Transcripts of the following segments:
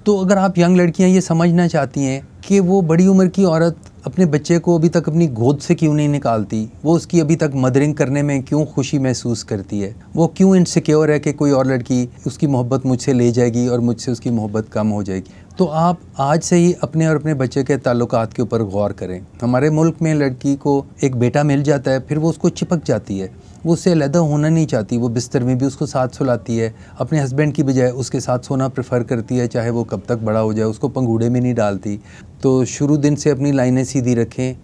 तो अगर आप यंग लड़कियां ये समझना चाहती हैं कि वो बड़ी उम्र की औरत अपने बच्चे को अभी तक अपनी गोद से क्यों नहीं निकालती, वो उसकी अभी तक मदरिंग करने में क्यों खुशी महसूस करती है, वो क्यों इनसिक्योर है कि कोई और लड़की उसकी मोहब्बत मुझसे ले जाएगी और मुझसे उसकी मोहब्बत कम हो जाएगी, तो आप आज से ही अपने और अपने बच्चे के ताल्लुकात के ऊपर गौर करें। हमारे मुल्क में लड़की को एक बेटा मिल जाता है, फिर वो उसको चिपक जाती है, वो उससे अलहदा होना नहीं चाहती, वो बिस्तर में भी उसको साथ सुलाती है, अपने हस्बैंड की बजाय उसके साथ सोना प्रेफर करती है, चाहे वो कब तक बड़ा हो जाए, उसको पंगूड़े में नहीं डालती। तो शुरू दिन से अपनी लाइनें सीधी रखें।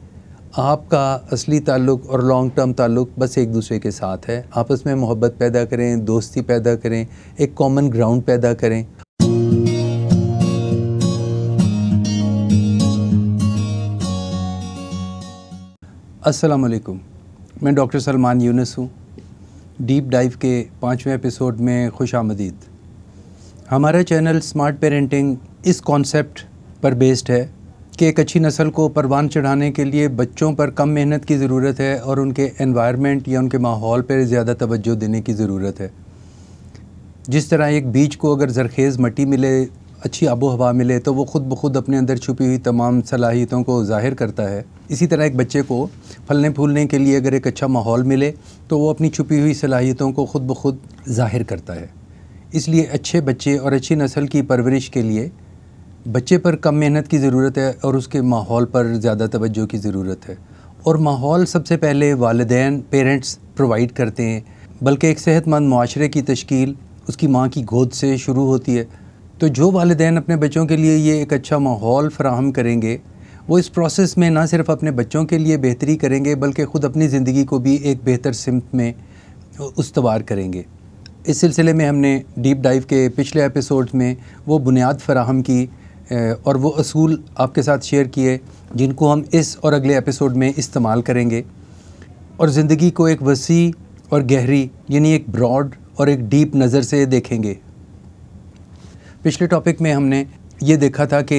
आपका असली ताल्लुक़ और लॉन्ग टर्म ताल्लुक़ बस एक दूसरे के साथ है। आपस में मोहब्बत पैदा करें, दोस्ती पैदा करें, एक कॉमन ग्राउंड पैदा करें। अस्सलाम वालेकुम, मैं डॉक्टर सलमान यूनुस हूँ। डीप डाइव के 5वें एपिसोड में खुश आमदीद। हमारा चैनल स्मार्ट पेरेंटिंग इस कॉन्सेप्ट पर बेस्ड है कि एक अच्छी नस्ल को परवान चढ़ाने के लिए बच्चों पर कम मेहनत की ज़रूरत है और उनके एनवायरनमेंट या उनके माहौल पर ज़्यादा तवज्जो देने की ज़रूरत है। जिस तरह एक बीज को अगर ज़रखेज़ मिट्टी मिले, अच्छी आबो हवा मिले, तो वो ख़ुद ब खुद अपने अंदर छुपी हुई तमाम सलाहियतों को ज़ाहिर करता है। इसी तरह एक बच्चे को फलने फूलने के लिए अगर एक अच्छा माहौल मिले तो वो अपनी छुपी हुई सलाहियतों को ख़ुद ब खुद ज़ाहिर करता है। इसलिए अच्छे बच्चे और अच्छी नस्ल की परवरिश के लिए बच्चे पर कम मेहनत की ज़रूरत है और उसके माहौल पर ज़्यादा तवज्जो की ज़रूरत है। और माहौल सबसे पहले वालिदैन, पेरेंट्स प्रोवाइड करते हैं, बल्कि एक सेहतमंद माशरे की तश्कील उसकी माँ की गोद से शुरू होती है। तो जो वालिदैन अपने बच्चों के लिए ये एक अच्छा माहौल फ़राहम करेंगे, वो इस प्रोसेस में ना सिर्फ अपने बच्चों के लिए बेहतरी करेंगे बल्कि ख़ुद अपनी ज़िंदगी को भी एक बेहतर सिमत में उस्तवार करेंगे। इस सिलसिले में हमने डीप डाइव के पिछले एपिसोड्स में वो बुनियाद फ़राहम की और वो असूल आपके साथ शेयर किए जिनको हम इस और अगले एपिसोड में इस्तेमाल करेंगे और ज़िंदगी को एक वसी और गहरी, यानी एक ब्रॉड और एक डीप नज़र से देखेंगे। पिछले टॉपिक में हमने ये देखा था कि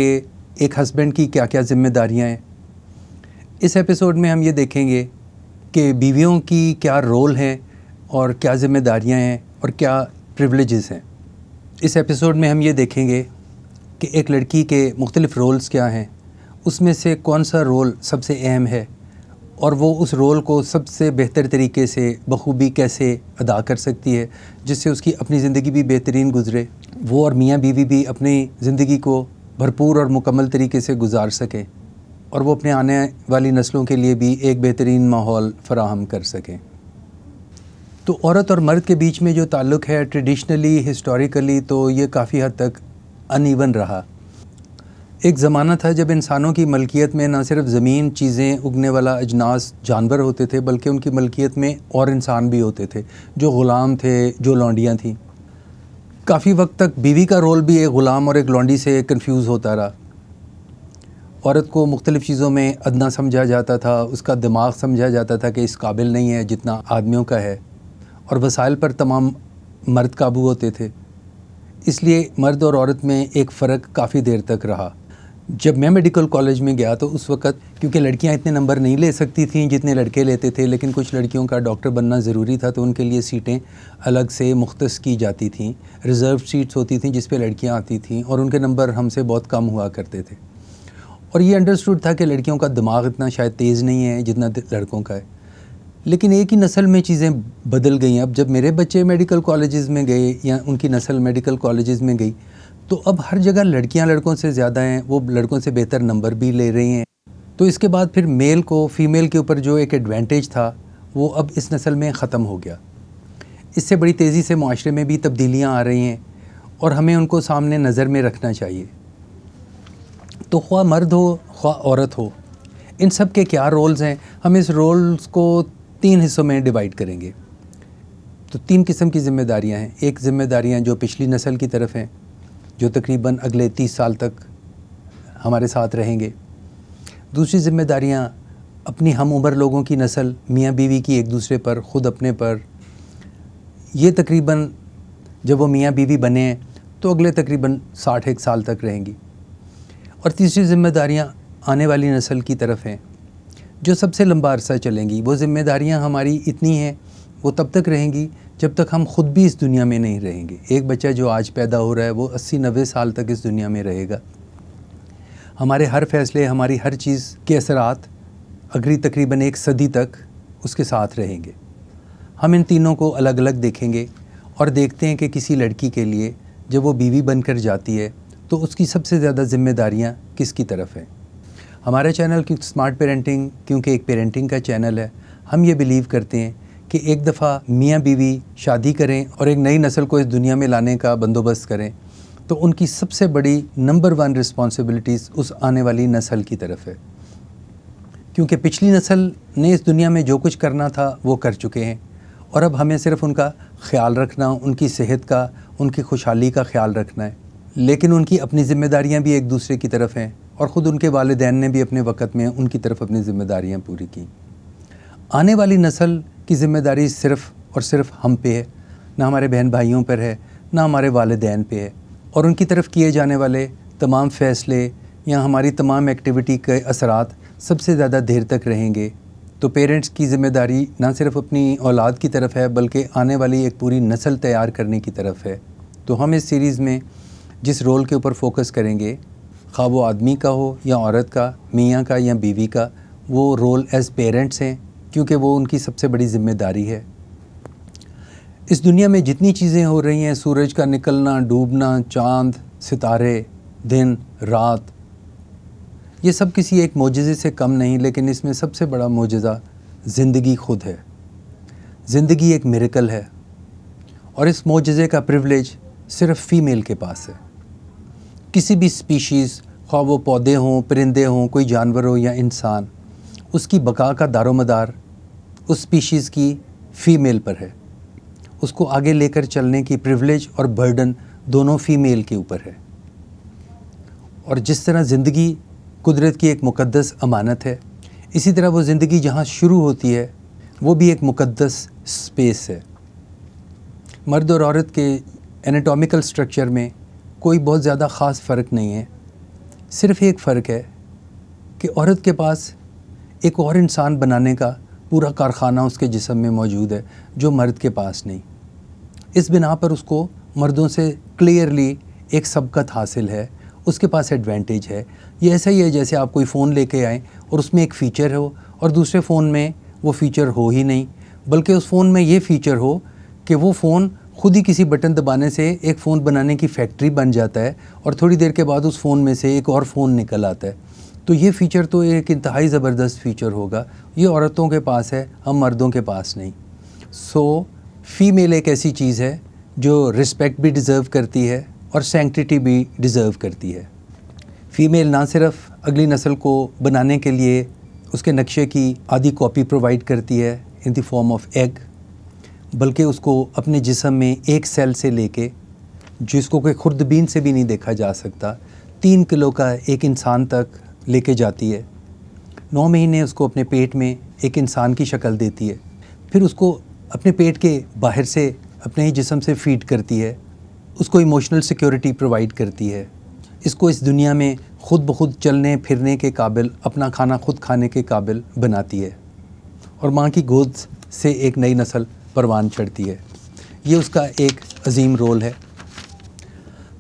एक हस्बैंड की क्या क्या ज़िम्मेदारियाँ हैं। इस एपिसोड में हम ये देखेंगे कि बीवियों की क्या रोल है और क्या ज़िम्मेदारियाँ हैं और क्या प्रिविलेजेस हैं। इस एपिसोड में हम ये देखेंगे कि एक लड़की के मुख्तलिफ़ रोल्स क्या हैं, उसमें से कौन सा रोल सबसे अहम है और वो उस रोल को सबसे बेहतर तरीके से बखूबी कैसे अदा कर सकती है, जिससे उसकी अपनी ज़िंदगी भी बेहतरीन गुज़रे, वो और मियाँ बीवी भी अपनी ज़िंदगी को भरपूर और मुकम्मल तरीके से गुजार सकें और वो अपने आने वाली नस्लों के लिए भी एक बेहतरीन माहौल फ़राहम कर सकें। तो औरत और मर्द के बीच में जो ताल्लुक़ है ट्रेडिशनली, हिस्टोरिकली, तो ये काफ़ी हद तक अनइवन रहा। एक ज़माना था जब इंसानों की मलकियत में ना सिर्फ ज़मीन, चीज़ें, उगने वाला अजनास, जानवर होते थे, बल्कि उनकी मलकियत में और इंसान भी होते थे, जो ग़ुलाम थे, जो लौंडियाँ थीं। काफ़ी वक्त तक बीवी का रोल भी एक ग़ुलाम और एक लौंडी से कंफ्यूज होता रहा। औरत को मुख्तलिफ़ चीज़ों में अदना समझा जाता था, उसका दिमाग समझा जाता था कि इस काबिल नहीं है जितना आदमियों का है, और वसाइल पर तमाम मर्द काबू होते थे। इसलिए मर्द और औरत में एक फ़र्क काफ़ी देर तक रहा। जब मैं मेडिकल कॉलेज में गया तो उस वक़्त क्योंकि लड़कियां इतने नंबर नहीं ले सकती थीं जितने लड़के लेते थे, लेकिन कुछ लड़कियों का डॉक्टर बनना ज़रूरी था, तो उनके लिए सीटें अलग से मुख्तस की जाती थीं। रिज़र्व सीट्स होती थीं जिस पे लड़कियां आती थीं और उनके नंबर हमसे बहुत कम हुआ करते थे। और ये अंडरस्टूड था कि लड़कियों का दिमाग इतना शायद तेज़ नहीं है जितना लड़कों का है। लेकिन एक ही नस्ल में चीज़ें बदल गई। अब जब मेरे बच्चे मेडिकल कॉलेजेस में गए या उनकी नस्ल मेडिकल कॉलेजेस में गई, तो अब हर जगह लड़कियां लड़कों से ज़्यादा हैं, वो लड़कों से बेहतर नंबर भी ले रही हैं। तो इसके बाद फिर मेल को फ़ीमेल के ऊपर जो एक एडवांटेज था वो अब इस नस्ल में ख़त्म हो गया। इससे बड़ी तेज़ी से माशरे में भी तब्दीलियाँ आ रही हैं और हमें उनको सामने नज़र में रखना चाहिए। तो ख्वाह मर्द हो ख्वाह औरत हो, इन सब के क्या रोल्स हैं, हम इस रोल्स को 3 हिस्सों में डिवाइड करेंगे। तो 3 किस्म की ज़िम्मेदारियाँ हैं। एक ज़िम्मेदारियाँ जो पिछली नस्ल की तरफ हैं, जो तकरीबन अगले 30 साल तक हमारे साथ रहेंगे। दूसरी ज़िम्मेदारियाँ अपनी हम उम्र लोगों की नस्ल, मियाँ बीवी की एक दूसरे पर, ख़ुद अपने पर, ये तकरीबन जब वो मियाँ बीवी बने हैं तो अगले तकरीबन 60 साल तक रहेंगी। और तीसरी ज़िम्मेदारियाँ आने वाली नस्ल की तरफ हैं, जो सबसे लंबा अरसा चलेंगी। वो ज़िम्मेदारियाँ हमारी इतनी हैं वो तब तक रहेंगी जब तक हम खुद भी इस दुनिया में नहीं रहेंगे। एक बच्चा जो आज पैदा हो रहा है वो 80-90 साल तक इस दुनिया में रहेगा। हमारे हर फैसले, हमारी हर चीज़ के असरात अगली तकरीबन 1 सदी तक उसके साथ रहेंगे। हम इन तीनों को अलग अलग देखेंगे और देखते हैं कि किसी लड़की के लिए जब वो बीवी बनकर जाती है तो उसकी सबसे ज़्यादा ज़िम्मेदारियाँ किसकी तरफ हैं। हमारा चैनल स्मार्ट पेरेंटिंग क्योंकि एक पेरेंटिंग का चैनल है, हम ये बिलीव करते हैं कि एक दफ़ा मियाँ बीवी शादी करें और एक नई नस्ल को इस दुनिया में लाने का बंदोबस्त करें तो उनकी सबसे बड़ी नंबर 1 रिस्पॉन्सिबिलिटीज़ उस आने वाली नस्ल की तरफ है। क्योंकि पिछली नस्ल ने इस दुनिया में जो कुछ करना था वो कर चुके हैं और अब हमें सिर्फ उनका ख्याल रखना, उनकी सेहत का, उनकी खुशहाली का ख्याल रखना है। लेकिन उनकी अपनी ज़िम्मेदारियां भी एक दूसरे की तरफ हैं और ख़ुद उनके वालिदैन ने भी अपने वक़्त में उनकी तरफ अपनी ज़िम्मेदारियां पूरी की। आने वाली नस्ल की ज़िम्मेदारी सिर्फ़ और सिर्फ हम पे है, ना हमारे बहन भाइयों पर है, ना हमारे वालिदैन पे है। और उनकी तरफ किए जाने वाले तमाम फ़ैसले या हमारी तमाम एक्टिविटी के असरात सबसे ज़्यादा देर तक रहेंगे। तो पेरेंट्स की ज़िम्मेदारी ना सिर्फ अपनी औलाद की तरफ है बल्कि आने वाली एक पूरी नस्ल तैयार करने की तरफ है। तो हम इस सीरीज़ में जिस रोल के ऊपर फोकस करेंगे, ख़्वाह वो आदमी का हो या औरत का, मियाँ का या बीवी का, वो रोल एज़ पेरेंट्स हैं क्योंकि वो उनकी सबसे बड़ी ज़िम्मेदारी है। इस दुनिया में जितनी चीज़ें हो रही हैं, सूरज का निकलना, डूबना, चाँद, सितारे, दिन, रात, ये सब किसी एक मोजज़े से कम नहीं, लेकिन इसमें सबसे बड़ा मोजज़ा ज़िंदगी खुद है। ज़िंदगी एक मिरेकल है और इस मोजज़े का प्रिविलेज सिर्फ फ़ीमेल के पास है। किसी भी स्पीशीज़, ख़्वाह वो पौधे हों, परिंदे हों, कोई जानवर हो या इंसान, उसकी बका का दारोमदार उस स्पीशीज़ की फ़ीमेल पर है। उसको आगे लेकर चलने की प्रिविलेज और बर्डन दोनों फ़ीमेल के ऊपर है। और जिस तरह ज़िंदगी कुदरत की एक मुक़द्दस अमानत है, इसी तरह वो ज़िंदगी जहाँ शुरू होती है वो भी एक मुक़द्दस स्पेस है। मर्द और औरत के एनाटॉमिकल स्ट्रक्चर में कोई बहुत ज़्यादा ख़ास फ़र्क नहीं है। सिर्फ़ एक फ़र्क है कि औरत के पास एक और इंसान बनाने का पूरा कारखाना उसके जिस्म में मौजूद है जो मर्द के पास नहीं। इस बिना पर उसको मर्दों से क्लियरली एक सबकत हासिल है, उसके पास एडवांटेज है। ये ऐसा ही है जैसे आप कोई फ़ोन लेके आएँ और उसमें एक फ़ीचर हो और दूसरे फ़ोन में वो फ़ीचर हो ही नहीं, बल्कि उस फ़ोन में ये फ़ीचर हो कि वो फ़ोन खुद ही किसी बटन दबाने से एक फ़ोन बनाने की फैक्ट्री बन जाता है और थोड़ी देर के बाद उस फ़ोन में से एक और फ़ोन निकल आता है। तो ये फ़ीचर तो एक इंतहाई ज़बरदस्त फ़ीचर होगा। ये औरतों के पास है, हम मर्दों के पास नहीं। सो फ़ीमेल एक ऐसी चीज़ है जो रिस्पेक्ट भी डिज़र्व करती है और सैंक्टिटी भी डिज़र्व करती है। फ़ीमेल ना सिर्फ अगली नस्ल को बनाने के लिए उसके नक्शे की आधी कॉपी प्रोवाइड करती है in the form of egg, बल्कि उसको अपने जिस्म में एक सेल से लेके, जिसको कोई खुर्दबीन से भी नहीं देखा जा सकता, 3 किलो का एक इंसान तक लेके जाती है। 9 महीने उसको अपने पेट में एक इंसान की शक्ल देती है, फिर उसको अपने पेट के बाहर से अपने ही जिस्म से फीड करती है, उसको इमोशनल सिक्योरिटी प्रोवाइड करती है, इसको इस दुनिया में ख़ुद ब खुद चलने फिरने के काबिल, अपना खाना खुद खाने के काबिल बनाती है और माँ की गोद से एक नई नस्ल परवान चढ़ती है। ये उसका एक अजीम रोल है।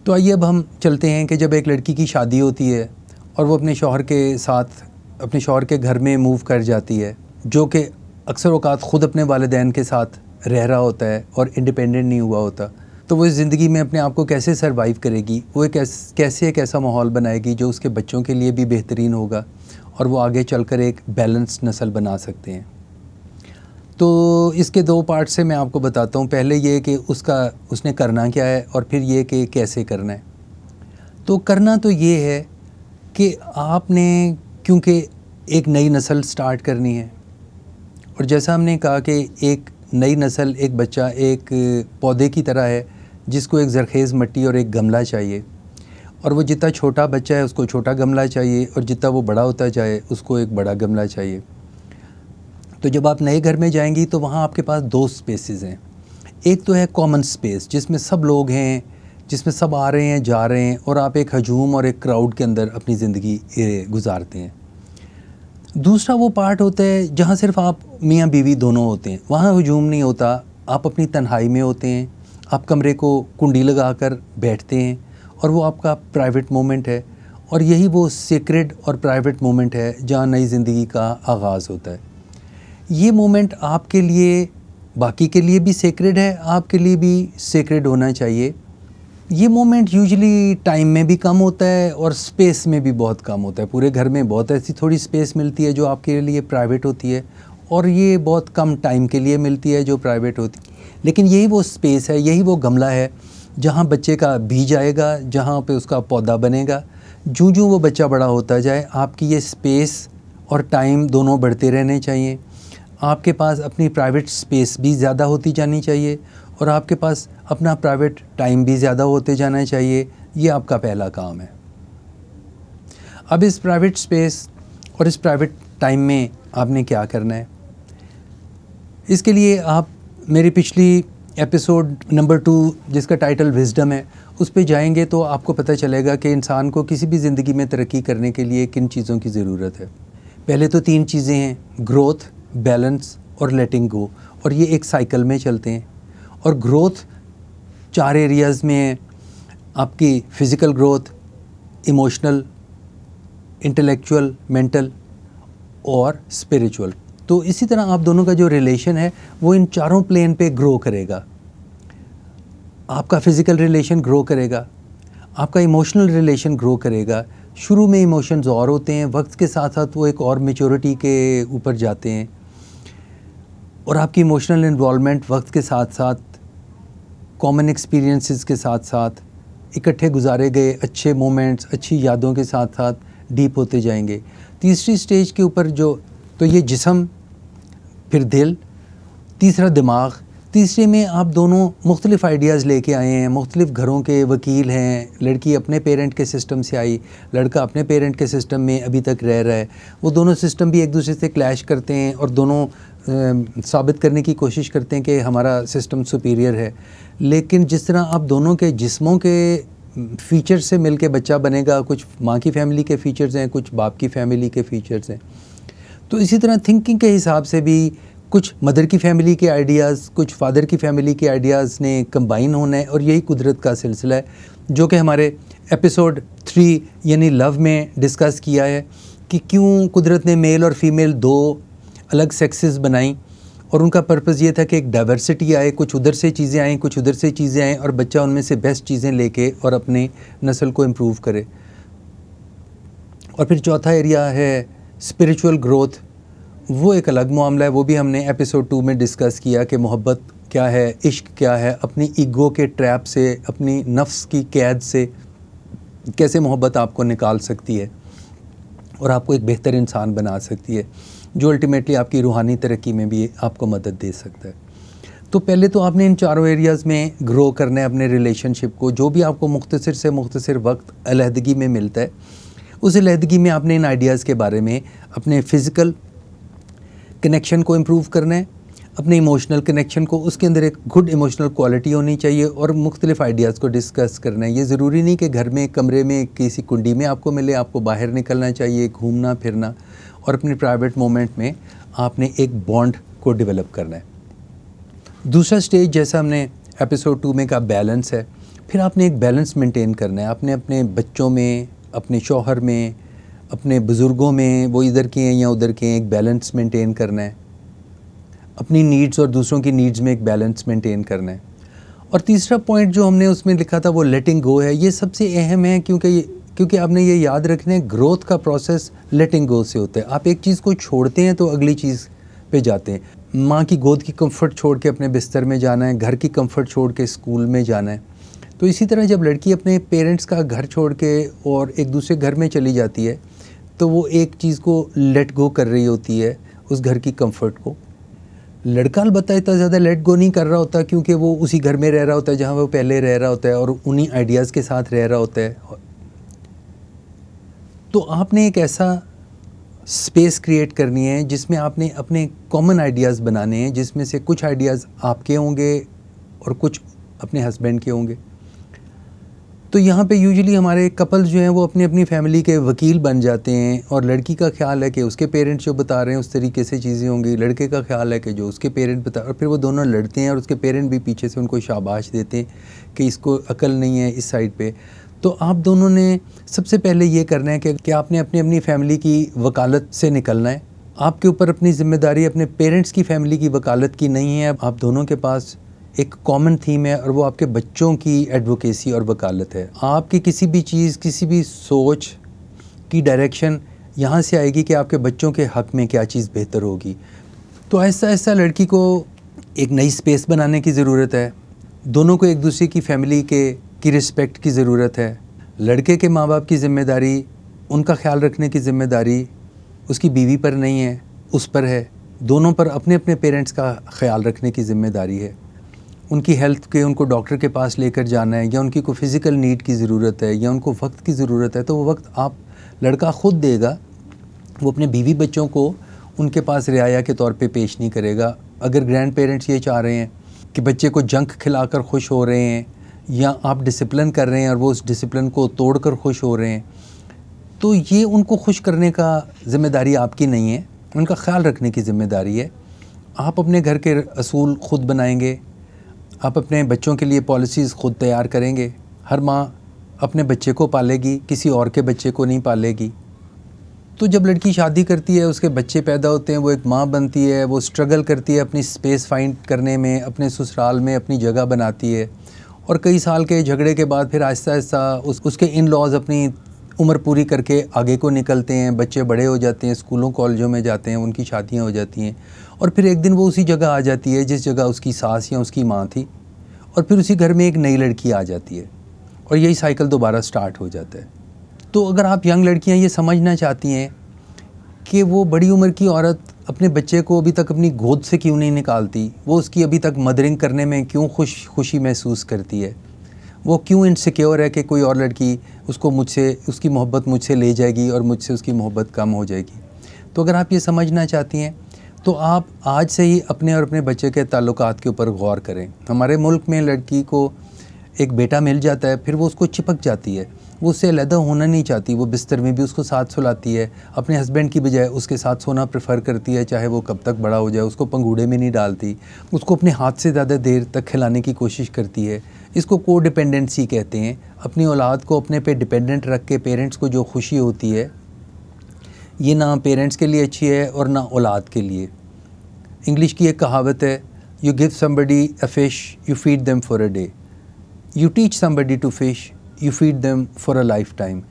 तो आइए अब हम चलते हैं कि जब एक लड़की की शादी होती है और वो अपने शौहर के साथ अपने शौहर के घर में मूव कर जाती है, जो कि अक्सर औक़ात ख़ुद अपने वालिदैन के साथ रह रहा होता है और इंडिपेंडेंट नहीं हुआ होता, तो वो इस ज़िंदगी में अपने आप को कैसे सर्वाइव करेगी, वो एक कैसे एक ऐसा माहौल बनाएगी जो उसके बच्चों के लिए भी बेहतरीन होगा और वो आगे चलकर एक बैलेंस्ड नस्ल बना सकते हैं। तो इसके 2 पार्ट से मैं आपको बताता हूँ। पहले ये कि उसने करना क्या है और फिर ये कि कैसे करना है। तो करना तो ये है कि आपने, क्योंकि एक नई नस्ल स्टार्ट करनी है और जैसा हमने कहा कि एक नई नस्ल, एक बच्चा एक पौधे की तरह है जिसको एक ज़रख़ेज़ मिट्टी और एक गमला चाहिए, और वो जितना छोटा बच्चा है उसको छोटा गमला चाहिए और जितना वो बड़ा होता जाए उसको एक बड़ा गमला चाहिए। तो जब आप नए घर में जाएंगी तो वहाँ आपके पास 2 स्पेसेस हैं। एक तो है कॉमन स्पेस जिसमें सब लोग हैं, जिसमें सब आ रहे हैं जा रहे हैं और आप एक हजूम और एक क्राउड के अंदर अपनी ज़िंदगी गुजारते हैं। दूसरा वो पार्ट होता है जहाँ सिर्फ आप मियाँ बीवी दोनों होते हैं, वहाँ हुजूम नहीं होता, आप अपनी तन्हाई में होते हैं, आप कमरे को कुंडी लगा कर बैठते हैं और वो आपका प्राइवेट मोमेंट है। और यही वो सीक्रेट और प्राइवेट मोमेंट है जहाँ नई ज़िंदगी का आगाज़ होता है। ये मोमेंट आपके लिए, बाकी के लिए भी सेक्रेड है, आपके लिए भी सेक्रेड होना चाहिए। ये मोमेंट यूजुअली टाइम में भी कम होता है और स्पेस में भी बहुत कम होता है। पूरे घर में बहुत ऐसी थोड़ी स्पेस मिलती है जो आपके लिए प्राइवेट होती है, और ये बहुत कम टाइम के लिए मिलती है जो प्राइवेट होती है। लेकिन यही वो स्पेस है, यही वो गमला है जहाँ बच्चे का बीज आएगा, जहाँ पे उसका पौधा बनेगा। जूँ जूँ वो बच्चा बड़ा होता जाए, आपकी ये स्पेस और टाइम दोनों बढ़ते रहने चाहिए। आपके पास अपनी प्राइवेट स्पेस भी ज़्यादा होती जानी चाहिए और आपके पास अपना प्राइवेट टाइम भी ज़्यादा होते जाना चाहिए। ये आपका पहला काम है। अब इस प्राइवेट स्पेस और इस प्राइवेट टाइम में आपने क्या करना है, इसके लिए आप मेरी पिछली एपिसोड नंबर 2 जिसका टाइटल विजडम है, उस पे जाएंगे तो आपको पता चलेगा कि इंसान को किसी भी ज़िंदगी में तरक्की करने के लिए किन चीज़ों की ज़रूरत है। पहले तो 3 चीज़ें हैं, ग्रोथ, बैलेंस और लेटिंग गो, और ये एक साइकिल में चलते हैं। और ग्रोथ 4 एरियाज़ में है, आपकी physical growth, emotional, intellectual, mental और स्पिरिचुअल। तो इसी तरह आप दोनों का जो रिलेशन है वो इन चारों प्लेन पे ग्रो करेगा। आपका फ़िज़िकल रिलेशन ग्रो करेगा, आपका इमोशनल रिलेशन ग्रो करेगा। शुरू में इमोशंस और होते हैं, वक्त के साथ साथ वो एक और मैच्योरिटी के ऊपर जाते हैं, और आपकी इमोशनल इन्वॉल्वमेंट वक्त के साथ साथ, कॉमन एक्सपीरियंसेस के साथ साथ, इकट्ठे गुजारे गए अच्छे मोमेंट्स, अच्छी यादों के साथ साथ डीप होते जाएंगे। तीसरी स्टेज के ऊपर तो ये जिस्म, फिर दिल, तीसरा दिमाग। तीसरे में आप दोनों मुख्तलिफ आइडियाज़ लेके आए हैं, मुख्तलिफ घरों के वकील हैं। लड़की अपने पेरेंट के सिस्टम से आई, लड़का अपने पेरेंट के सिस्टम में अभी तक रह रहा है। वो दोनों सिस्टम भी एक दूसरे से क्लैश करते हैं और दोनों साबित करने की कोशिश करते हैं कि हमारा सिस्टम सुपीरियर है। लेकिन जिस तरह आप दोनों के जिस्मों के फ़ीचर से मिल के बच्चा बनेगा, कुछ माँ की फैमिली के फ़ीचर्स हैं, कुछ बाप की फैमिली के फ़ीचर्स हैं, तो इसी तरह थिंकिंग के हिसाब से भी कुछ मदर की फैमिली के आइडियाज़, कुछ फादर की फैमिली के आइडियाज़ ने कंबाइन होना है। और यही कुदरत का सिलसिला है जो कि हमारे एपिसोड 3 यानी लव में डिस्कस किया है कि क्यों कुदरत ने मेल और फीमेल 2 अलग सेक्सेस बनाई, और उनका पर्पज़ ये था कि एक डाइवर्सिटी आए, कुछ उधर से चीज़ें आएँ, कुछ उधर से चीज़ें आएँ, और बच्चा उनमें से बेस्ट चीज़ें लेके और अपने नस्ल को इम्प्रूव करे। और फिर चौथा एरिया है स्पिरिचुअल ग्रोथ। वो एक अलग मामला है, वो भी हमने एपिसोड 2 में डिस्कस किया कि मोहब्बत क्या है, इश्क क्या है, अपनी ईगो के ट्रैप से, अपनी नफ्स की कैद से कैसे मोहब्बत आपको निकाल सकती है और आपको एक बेहतर इंसान बना सकती है, जो अल्टीमेटली आपकी रूहानी तरक्की में भी आपको मदद दे सकता है। तो पहले तो आपने इन चारों एरियाज़ में ग्रो करना है अपने रिलेशनशिप को। जो भी आपको मुख्तसर से मुख्तसर वक्त अलहदगी में मिलता है, उस अलहदगी में आपने इन आइडियाज़ के बारे में अपने फ़िज़िकल कनेक्शन को इम्प्रूव करना है, अपने इमोशनल कनेक्शन को, उसके अंदर एक गुड इमोशनल क्वालिटी होनी चाहिए, और मुख्तलिफ आइडियाज़ को डिस्कस करना है। ये ज़रूरी नहीं कि घर में कमरे में किसी कुंडी में आपको मिले, आपको बाहर निकलना चाहिए, घूमना फिरना, और अपने प्राइवेट मोमेंट में आपने एक बॉन्ड को डेवलप करना है। दूसरा स्टेज, जैसा हमने एपिसोड 2 में कहा, बैलेंस है। फिर आपने एक बैलेंस मेंटेन करना है। आपने अपने बच्चों में, अपने शौहर में, अपने बुज़ुर्गों में, वो इधर के हैं या उधर के हैं, एक बैलेंस मेंटेन करना है। अपनी नीड्स और दूसरों की नीड्स में एक बैलेंस मेंटेन करना है। और तीसरा पॉइंट जो हमने उसमें लिखा था वो लेटिंग गो है। ये सबसे अहम है, क्योंकि आपने ये याद रखना है, ग्रोथ का प्रोसेस लेटिंग गो से होता है। आप एक चीज़ को छोड़ते हैं तो अगली चीज़ पे जाते हैं। माँ की गोद की कंफर्ट छोड़ के अपने बिस्तर में जाना है, घर की कंफर्ट छोड़ के स्कूल में जाना है। तो इसी तरह जब लड़की अपने पेरेंट्स का घर छोड़ के और एक दूसरे घर में चली जाती है, तो वो एक चीज़ को लेट गो कर रही होती है, उस घर की कंफर्ट को। लड़का अलबत्ता इतना ज़्यादा लेट गो नहीं कर रहा होता, क्योंकि वो उसी घर में रह रहा होता है जहाँ वो पहले रह रहा होता है, और उन्हीं आइडियाज़ के साथ रह रहा होता है। तो आपने एक ऐसा स्पेस क्रिएट करनी है जिसमें आपने अपने कॉमन आइडियाज़ बनाने हैं, जिसमें से कुछ आइडियाज़ आपके होंगे और कुछ अपने हस्बैंड के होंगे। तो तो यहाँ पे यूजुअली हमारे कपल्स जो हैं वो अपनी अपनी फैमिली के वकील बन जाते हैं, और लड़की का ख्याल है कि उसके पेरेंट्स जो बता रहे हैं उस तरीके से चीज़ें होंगी, लड़के का ख्याल है कि जो उसके पेरेंट बता, और फिर वो दोनों लड़ते हैं और उसके पेरेंट भी पीछे से उनको शाबाश देते हैं कि इसको अकल नहीं है इस साइड पे। तो आप दोनों ने सबसे पहले ये करना है कि आपने अपनी अपनी फैमिली की वकालत से निकलना है। आपके ऊपर अपनी ज़िम्मेदारी अपने पेरेंट्स की फैमिली की वकालत की नहीं है। आप दोनों के पास एक कॉमन थीम है और वो आपके बच्चों की एडवोकेसी और वकालत है। आपकी किसी भी चीज़, किसी भी सोच की डायरेक्शन यहाँ से आएगी कि आपके बच्चों के हक़ में क्या चीज़ बेहतर होगी। तो ऐसा ऐसा लड़की को एक नई स्पेस बनाने की ज़रूरत है। दोनों को एक दूसरे की फैमिली की रिस्पेक्ट की ज़रूरत है। लड़के के माँ बाप की ज़िम्मेदारी, उनका ख्याल रखने की ज़िम्मेदारी उसकी बीवी पर नहीं है, उस पर है। दोनों पर अपने अपने पेरेंट्स का ख्याल रखने की ज़िम्मेदारी है। उनकी हेल्थ के, उनको डॉक्टर के पास लेकर जाना है, या उनकी कोई फ़िज़िकल नीड की ज़रूरत है, या उनको वक्त की ज़रूरत है, तो वो वक्त आप लड़का ख़ुद देगा। वो अपने बीवी बच्चों को उनके पास रियाया के तौर पे पेश नहीं करेगा। अगर ग्रैंड पेरेंट्स ये चाह रहे हैं कि बच्चे को जंक खिलाकर खुश हो रहे हैं, या आप डिसिप्लिन कर रहे हैं और वो उस डिसिप्लिन को तोड़कर खुश हो रहे हैं, तो ये उनको खुश करने का ज़िम्मेदारी आपकी नहीं है, उनका ख्याल रखने की ज़िम्मेदारी है। आप अपने घर के असूल ख़ुद बनाएंगे, आप अपने बच्चों के लिए पॉलिसीज़ ख़ुद तैयार करेंगे। हर माँ अपने बच्चे को पालेगी, किसी और के बच्चे को नहीं पालेगी। तो जब लड़की शादी करती है, उसके बच्चे पैदा होते हैं, वो एक माँ बनती है, वो स्ट्रगल करती है अपनी स्पेस फाइंड करने में, अपने ससुराल में अपनी जगह बनाती है, और कई साल के झगड़े के बाद फिर आहिस्ता आहिस्ता उसके इन लॉज अपनी उम्र पूरी करके आगे को निकलते हैं, बच्चे बड़े हो जाते हैं, स्कूलों कॉलेजों में जाते हैं, उनकी शादियां हो जाती हैं, और फिर एक दिन वो उसी जगह आ जाती है जिस जगह उसकी सास या उसकी माँ थी, और फिर उसी घर में एक नई लड़की आ जाती है, और यही साइकिल दोबारा स्टार्ट हो जाता है। तो अगर आप यंग लड़कियां ये समझना चाहती हैं कि वो बड़ी उम्र की औरत अपने बच्चे को अभी तक अपनी गोद से क्यों नहीं निकालती, वो उसकी अभी तक मदरिंग करने में क्यों खुशी महसूस करती है, वो क्यों इनसिक्योर है कि कोई और लड़की उसको उसकी मोहब्बत मुझसे ले जाएगी और मुझसे उसकी मोहब्बत कम हो जाएगी। तो अगर आप ये समझना चाहती हैं तो आप आज से ही अपने और अपने बच्चे के ताल्लुकात के ऊपर गौर करें। हमारे मुल्क में लड़की को एक बेटा मिल जाता है, फिर वो उसको चिपक जाती है, वो उससे अलहदा होना नहीं चाहती, वो बिस्तर में भी उसको साथ सुलाती है, अपने हस्बैंड की बजाय उसके साथ सोना प्रेफर करती है, चाहे वो कब तक बड़ा हो जाए, उसको पंगूड़े में नहीं डालती, उसको अपने हाथ से ज़्यादा देर तक खिलाने की कोशिश करती है। इसको को डिपेंडेंसी कहते हैं। अपनी औलाद को अपने पे डिपेंडेंट रख के पेरेंट्स को जो खुशी होती है, ये ना पेरेंट्स के लिए अच्छी है और ना औलाद के लिए। इंग्लिश की एक कहावत है, you give somebody a fish, you feed them for a day, you teach somebody to fish, you feed them for a lifetime.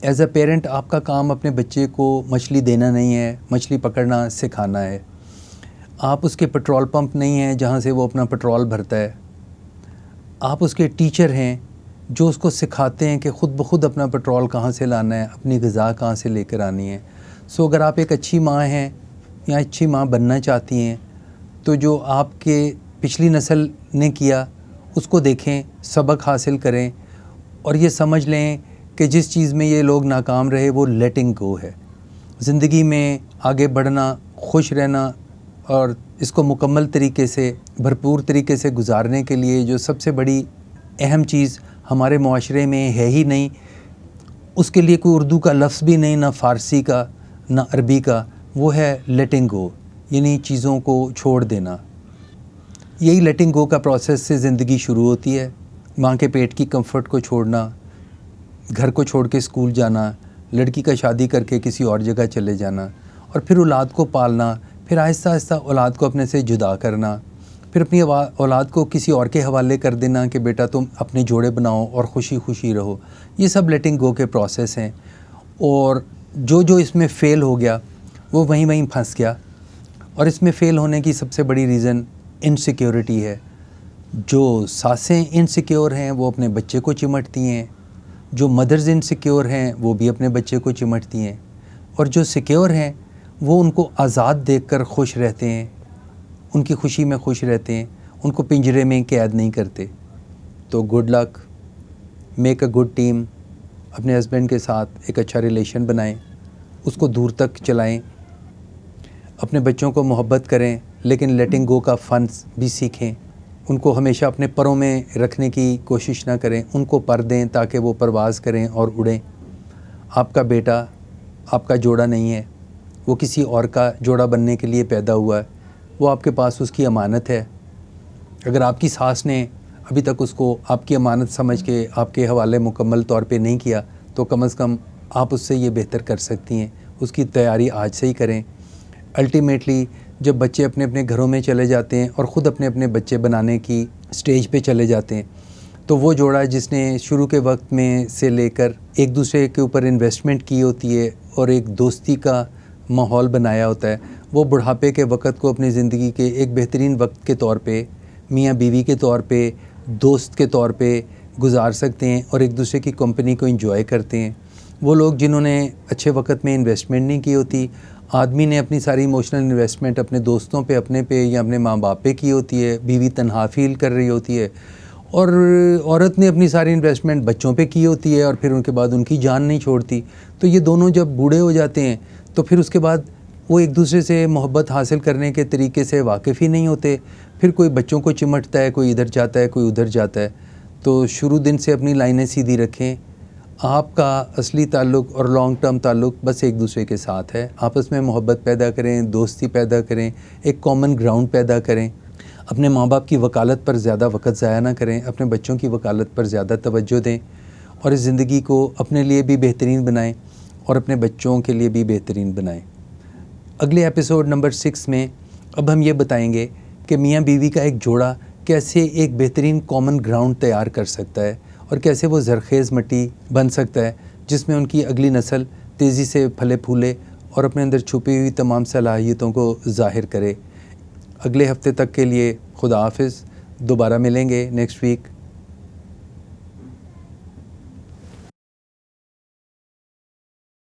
As a parent आपका काम अपने बच्चे को मछली देना नहीं है, मछली पकड़ना सिखाना है। आप उसके पेट्रोल पंप नहीं हैं जहाँ से वो अपना पेट्रोल भरता है, आप उसके टीचर हैं जो उसको सिखाते हैं कि ख़ुद ब खुद अपना पेट्रोल कहाँ से लाना है, अपनी ग़िज़ा कहाँ से लेकर आनी है। सो अगर आप एक अच्छी माँ हैं या अच्छी माँ बनना चाहती हैं, तो जो आपके पिछली नस्ल ने किया उसको देखें, सबक हासिल करें, और ये समझ लें कि जिस चीज़ में ये लोग नाकाम रहे वो लेटिंग गो है। ज़िंदगी में आगे बढ़ना, खुश रहना और इसको मुकम्मल तरीके से, भरपूर तरीके से गुजारने के लिए जो सबसे बड़ी अहम चीज़ हमारे मुआशरे में है ही नहीं, उसके लिए कोई उर्दू का लफ्ज़ भी नहीं, ना फ़ारसी का ना अरबी का, वो है लेटिंग गो, यानी चीज़ों को छोड़ देना। यही लेटिंग गो का प्रोसेस से ज़िंदगी शुरू होती है। माँ के पेट की कंफर्ट को छोड़ना, घर को छोड़ के स्कूल जाना, लड़की का शादी करके किसी और जगह चले जाना, और फिर औलाद को पालना, फिर आहिस्ता आहिस्ता औलाद को अपने से जुदा करना, फिर अपनी औलाद को किसी और के हवाले कर देना कि बेटा तुम अपने जोड़े बनाओ और खुशी खुशी रहो। ये सब लेटिंग गो के प्रोसेस हैं, और जो इसमें फ़ेल हो गया वो वहीं वहीं फंस गया। और इसमें फ़ेल होने की सबसे बड़ी रीज़न इनसिक्योरिटी है। जो सासें इनसिक्योर हैं वो अपने बच्चे को चिमटती हैं, जो मदर्स इनसिक्योर हैं वो भी अपने बच्चे को चिमटती हैं, और जो सिक्योर हैं वो उनको आज़ाद देखकर खुश रहते हैं, उनकी खुशी में खुश रहते हैं, उनको पिंजरे में कैद नहीं करते। तो good luck, make a good team, अपने हस्बैंड के साथ एक अच्छा रिलेशन बनाएं, उसको दूर तक चलाएं, अपने बच्चों को मोहब्बत करें, लेकिन लेटिंग गो का फ़न भी सीखें। उनको हमेशा अपने परों में रखने की कोशिश ना करें, उनको पर दें ताकि वो परवाज़ करें और उड़ें। आपका बेटा आपका जोड़ा नहीं है, वो किसी और का जोड़ा बनने के लिए पैदा हुआ है, वो आपके पास उसकी अमानत है। अगर आपकी सास ने अभी तक उसको आपकी अमानत समझ के आपके हवाले मुकम्मल तौर पे नहीं किया, तो कम से कम आप उससे ये बेहतर कर सकती हैं, उसकी तैयारी आज से ही करें। अल्टीमेटली जब बच्चे अपने अपने घरों में चले जाते हैं और ख़ुद अपने अपने बच्चे बनाने की स्टेज पे चले जाते हैं, तो वो जोड़ा जिसने शुरू के वक्त में से लेकर एक दूसरे के ऊपर इन्वेस्टमेंट की होती है और एक दोस्ती का माहौल बनाया होता है, वो बुढ़ापे के वक्त को अपनी ज़िंदगी के एक बेहतरीन वक्त के तौर पे, मियाँ बीवी के तौर पे, दोस्त के तौर पे गुजार सकते हैं और एक दूसरे की कंपनी को एंजॉय करते हैं। वो लोग जिन्होंने अच्छे वक्त में इन्वेस्टमेंट नहीं की होती, आदमी ने अपनी सारी इमोशनल इन्वेस्टमेंट अपने दोस्तों पे, अपने पे या अपने माँ बाप पे की होती है, बीवी तन्हा फील कर रही होती है, और औरत ने अपनी सारी इन्वेस्टमेंट बच्चों पे की होती है और फिर उनके बाद उनकी जान नहीं छोड़ती। तो ये दोनों जब बूढ़े हो जाते हैं तो फिर उसके बाद वो एक दूसरे से मोहब्बत हासिल करने के तरीके से वाकिफ़ ही नहीं होते। फिर कोई बच्चों को चिमटता है, कोई इधर जाता है, कोई उधर जाता है। तो शुरू दिन से अपनी लाइनें सीधी रखें। आपका असली ताल्लुक़ और लॉन्ग टर्म ताल्लुक़ बस एक दूसरे के साथ है। आपस में मोहब्बत पैदा करें, दोस्ती पैदा करें, एक कॉमन ग्राउंड पैदा करें। अपने माँ बाप की वकालत पर ज़्यादा वक़्त ज़ाया ना करें, अपने बच्चों की वकालत पर ज़्यादा तवज्जो दें और इस ज़िंदगी को अपने लिए भी बेहतरीन बनाएं और अपने बच्चों के लिए भी बेहतरीन बनाएं। अगले एपिसोड नंबर 6 में अब हम ये बताएंगे कि मियाँ बीवी का एक जोड़ा कैसे एक बेहतरीन कॉमन ग्राउंड तैयार कर सकता है और कैसे वो ज़रख़ेज़ मिट्टी बन सकता है जिसमें उनकी अगली नस्ल तेज़ी से फले फूले और अपने अंदर छुपी हुई तमाम सलाहियतों को ज़ाहिर करे। अगले हफ्ते तक के लिए खुदा हाफ़िज़। दोबारा मिलेंगे नेक्स्ट वीक।